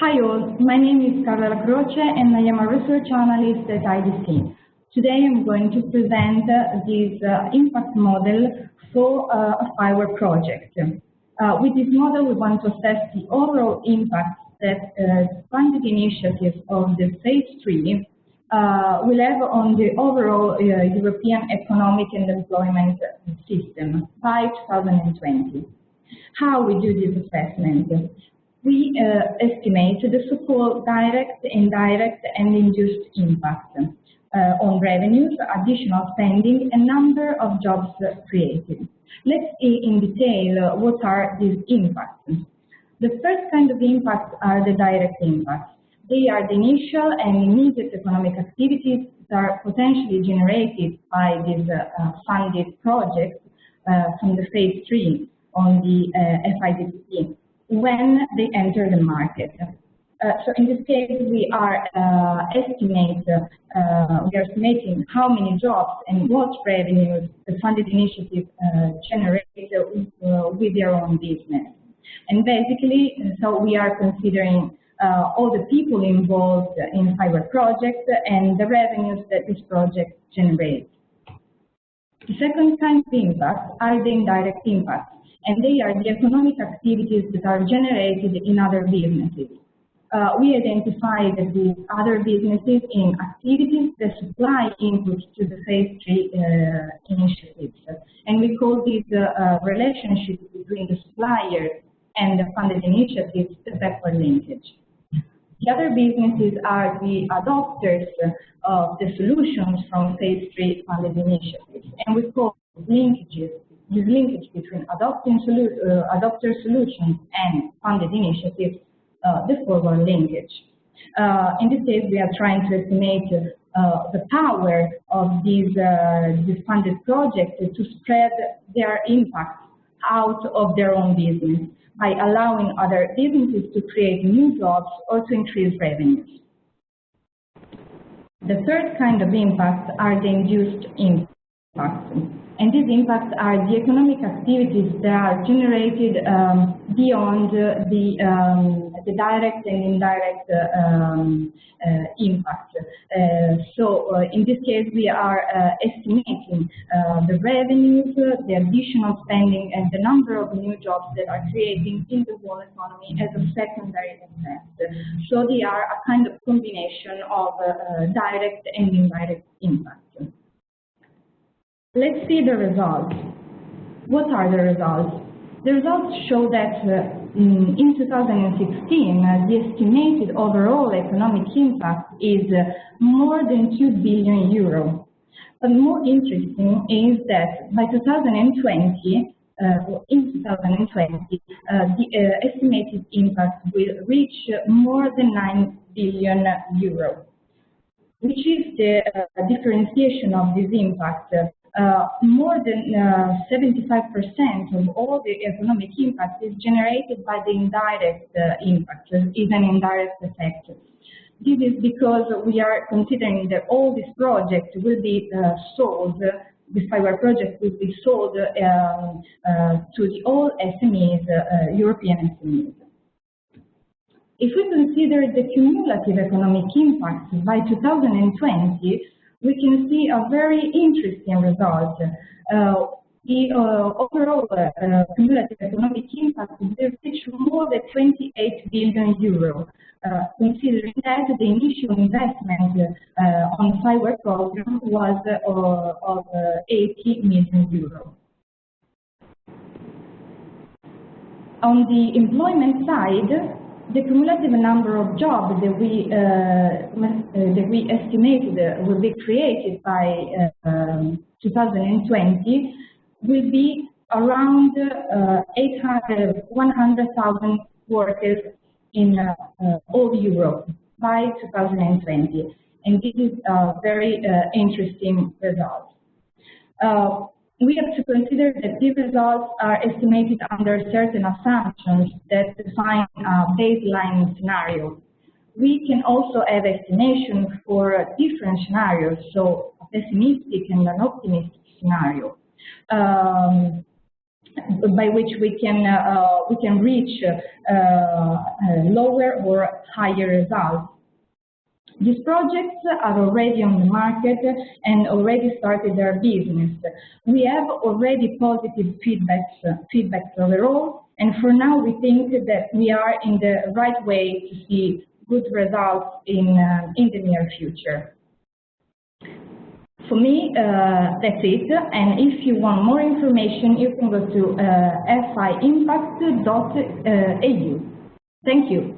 Hi all, my name is Carla Croce and I am a research analyst at IDC. Today I'm going to present this impact model for a FIWARE project. With this model we want to assess the overall impact that funded initiatives of the phase 3 will have on the overall European economic and employment system by 2020. How we do this assessment? We estimate the so-called direct, indirect, and induced impact on revenues, additional spending, and number of jobs created. Let's see in detail what are these impacts. The first kind of impacts are the direct impacts. They are the initial and immediate economic activities that are potentially generated by these funded projects from the phase 3 on the FIWARE when they enter the market. So in this case, we are estimating how many jobs and what revenues the funded initiative generate with their own business. And basically, so we are considering all the people involved in FIWARE project and the revenues that this project generates. The second kind of impact are the indirect impacts, and they are the economic activities that are generated in other businesses. We identified these other businesses in activities that supply input to the phase 3 initiatives, and we call this relationship between the suppliers and the funded initiatives the backward linkage. The other businesses are the adopters of the solutions from phase 3 funded initiatives, and we call linkages. This linkage between adopter solutions and funded initiatives, the forward linkage. In this case, we are trying to estimate the power of these funded projects to spread their impact out of their own business by allowing other businesses to create new jobs or to increase revenues. The third kind of impacts are the induced impacts. And these impacts are the economic activities that are generated beyond the direct and indirect impact. So in this case, we are estimating the revenues, the additional spending, and the number of new jobs that are created in the whole economy as a secondary effect. So they are a kind of combination of direct and indirect impacts. Let's see the results. What are the results? The results show that in 2016, the estimated overall economic impact is more than 2 billion euro. But more interesting is that by 2020, the estimated impact will reach more than 9 billion euro, which is the differentiation of this impact. More than 75% of all the economic impact is generated by the indirect impact, is an indirect effect. This is because we are considering that all these projects will be sold, this FIWARE project will be sold to all SMEs, European SMEs. If we consider the cumulative economic impact by 2020, we can see a very interesting result. The overall cumulative economic impact will reach more than 28 billion euro, considering that the initial investment on the FIWARE program was of 80 million euro. On the employment side, the cumulative number of jobs that we estimated will be created by 2020 will be around 100,000 workers in all Europe by 2020, and this is a very interesting result. We have to consider that these results are estimated under certain assumptions that define a baseline scenario. We can also have estimations for different scenarios, so a pessimistic and an optimistic scenario. by which we can reach lower or higher results. These projects are already on the market and already started their business. We have already positive feedbacks overall, and for now we think that we are in the right way to see good results in the near future. For me, that's it, and if you want more information, you can go to fiimpact.au. Thank you.